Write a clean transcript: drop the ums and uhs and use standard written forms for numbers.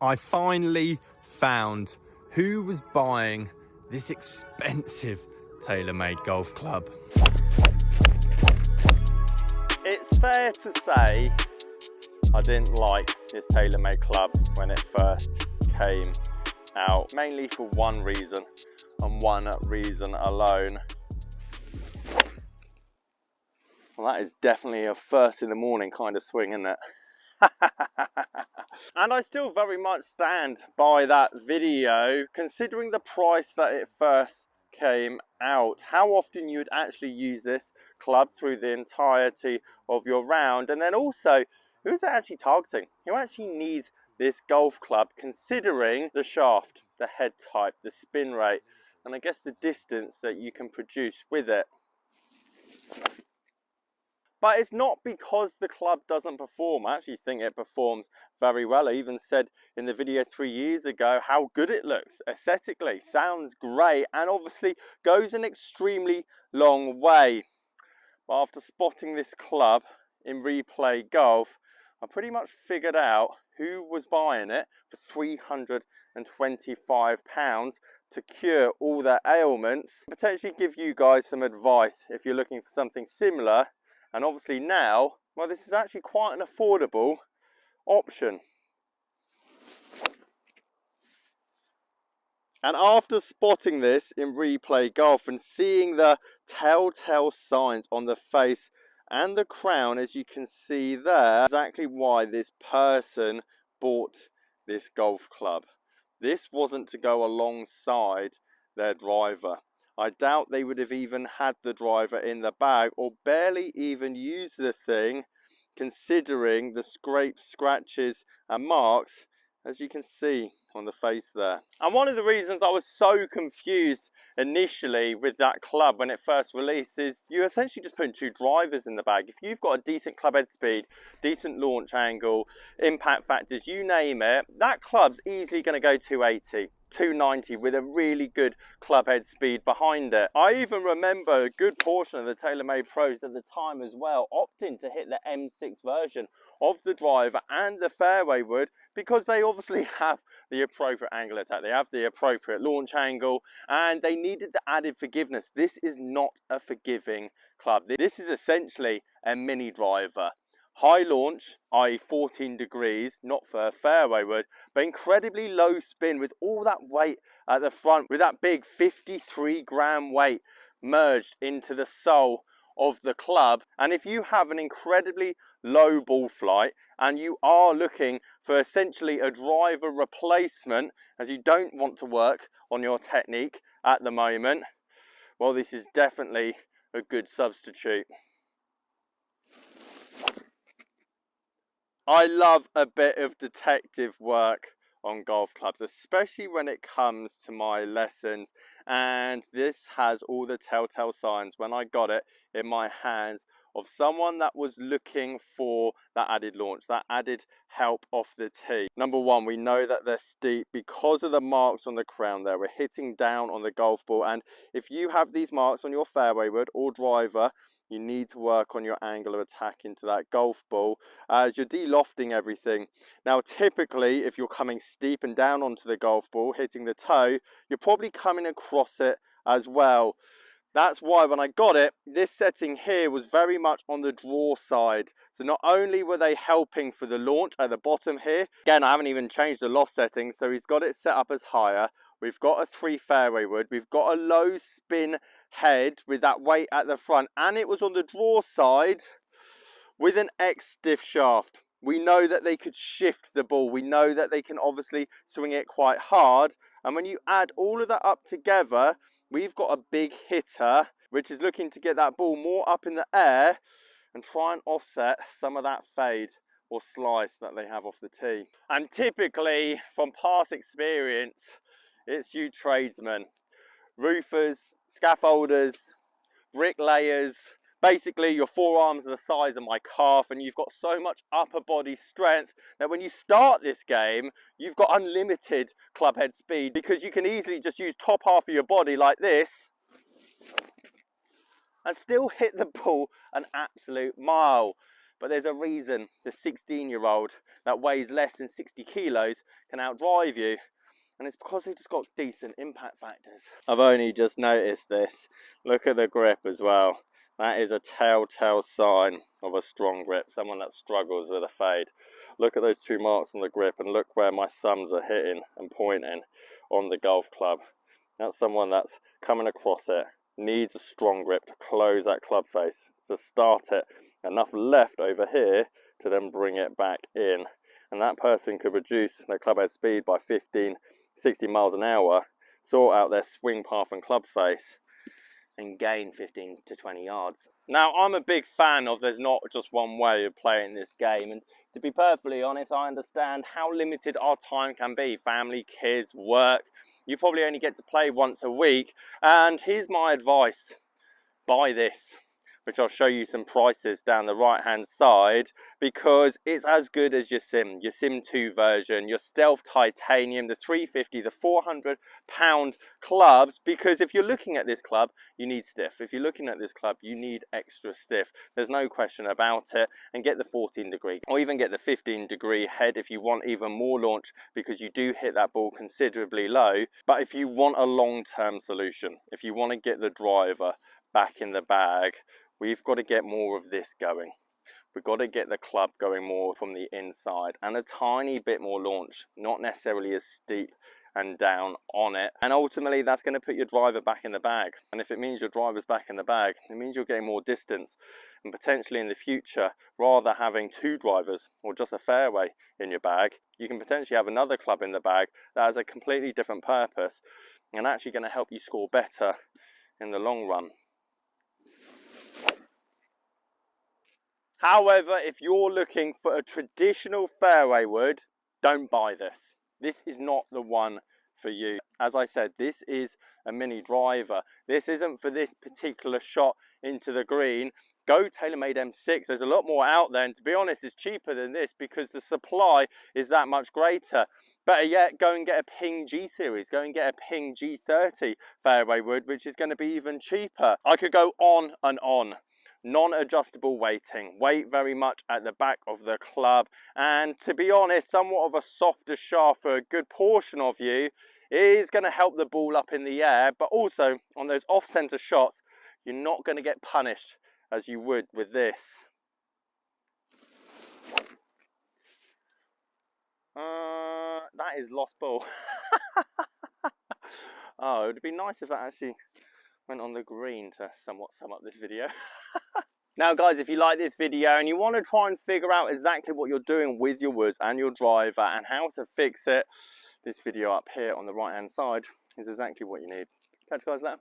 I finally found who was buying this expensive TaylorMade golf club. It's fair to say I didn't like this TaylorMade club when it first came out, mainly for one reason and one reason alone. Well, that is definitely a first in the morning kind of swing, isn't it? And I still very much stand by that video, considering the price that it first came out, how often you would actually use this club through the entirety of your round, and then also who is it actually targeting? Who actually needs this golf club, considering the shaft, the head type, the spin rate, and I guess the distance that you can produce with it. But it's not because the club doesn't perform. I actually think it performs very well. I even said in the video 3 years ago how good it looks aesthetically. Sounds great and obviously goes an extremely long way. But after spotting this club in Replay Golf, I pretty much figured out who was buying it for £325 to cure all their ailments. Potentially give you guys some advice if you're looking for something similar. And obviously now, well, this is actually quite an affordable option. And after spotting this in Replay Golf and seeing the telltale signs on the face and the crown, as you can see there, exactly why this person bought this golf club. This wasn't to go alongside their driver. I doubt they would have even had the driver in the bag or barely even used the thing, considering the scrapes, scratches and marks as you can see on the face there. And one of the reasons I was so confused initially with that club when it first released is you're essentially just putting two drivers in the bag. If you've got a decent club head speed, decent launch angle, impact factors, you name it, that club's easily going to go 280. 290 with a really good club head speed behind it. I even remember a good portion of the TaylorMade pros at the time as well opting to hit the M6 version of the driver and the fairway wood because they obviously have the appropriate angle attack, they have the appropriate launch angle, and they needed the added forgiveness. This is not a forgiving club. This is essentially a mini driver. High launch, i.e. 14 degrees, not for fairway wood, but incredibly low spin with all that weight at the front, with that big 53 gram weight merged into the sole of the club. And if you have an incredibly low ball flight and you are looking for essentially a driver replacement, as you don't want to work on your technique at the moment, well, this is definitely a good substitute. I love a bit of detective work on golf clubs, especially when it comes to my lessons, and this has all the telltale signs when I got it in my hands of someone that was looking for that added launch, that added help off the tee. Number one, we know that they're steep because of the marks on the crown there. We're hitting down on the golf ball, and if you have these marks on your fairway wood or driver, you need to work on your angle of attack into that golf ball as you're de-lofting everything. Now, typically, if you're coming steep and down onto the golf ball, hitting the toe, you're probably coming across it as well. That's why when I got it, this setting here was very much on the draw side. So not only were they helping for the launch at the bottom here, again, I haven't even changed the loft setting, so he's got it set up as higher. We've got a 3 fairway wood, we've got a low spin head with that weight at the front, and it was on the draw side with an X stiff shaft. We know that they could shift the ball, we know that they can obviously swing it quite hard, and when you add all of that up together, we've got a big hitter which is looking to get that ball more up in the air and try and offset some of that fade or slice that they have off the tee. And typically, from past experience, it's you tradesmen, roofers, scaffolders, bricklayers. Basically, your forearms are the size of my calf and you've got so much upper body strength that when you start this game, you've got unlimited club head speed because you can easily just use top half of your body like this and still hit the ball an absolute mile. but there's a reason the 16-year-old that weighs less than 60 kilos can outdrive you. And it's because they've just got decent impact factors. I've only just noticed this. Look at the grip as well. That is a telltale sign of a strong grip, someone that struggles with a fade. Look at those 2 marks on the grip, and look where my thumbs are hitting and pointing on the golf club. That's someone that's coming across it, needs a strong grip to close that club face, to start it, enough left over here to then bring it back in. And that person could reduce their club head speed by 15, 60 miles an hour, sort out their swing path and club face, and gain 15 to 20 yards. Now, I'm a big fan of there's not just one way of playing this game, and to be perfectly honest, I understand how limited our time can be. Family, kids, work. You probably only get to play once a week, and here's my advice. Buy this, which I'll show you some prices down the right hand side, because it's as good as your Sim 2 version, your Stealth Titanium, the 350, the 400-pound clubs. Because if you're looking at this club, you need stiff. If you're looking at this club, you need extra stiff. There's no question about it. And get the 14 degree, or even get the 15 degree head if you want even more launch, because you do hit that ball considerably low. But if you want a long-term solution, if you want to get the driver back in the bag, we've got to get more of this going. We've got to get the club going more from the inside, and a tiny bit more launch, not necessarily as steep and down on it. And ultimately that's going to put your driver back in the bag. And if it means your driver's back in the bag, it means you're getting more distance. And potentially in the future, rather having 2 drivers or just a fairway in your bag, you can potentially have another club in the bag that has a completely different purpose and actually going to help you score better in the long run. However, if you're looking for a traditional fairway wood, don't buy this. This is not the one for you. As I said, this is a mini driver. This isn't for this particular shot into the green. Go Taylormade M6. There's a lot more out there, and to be honest, it's cheaper than this because the supply is that much greater. Better yet, go and get a Ping G series. Go and get a Ping G30 fairway wood, which is going to be even cheaper. I could go on and on. Non-adjustable weighting, weight very much at the back of the club, and to be honest, somewhat of a softer shaft for a good portion of you is going to help the ball up in the air, but also on those off-center shots, you're not going to get punished as you would with this. That is lost ball. Oh, it would be nice if that actually went on the green to somewhat sum up this video. Now guys, if you like this video and you want to try and figure out exactly what you're doing with your woods and your driver and how to fix it, this video up here on the right hand side is exactly what you need. Catch you guys later.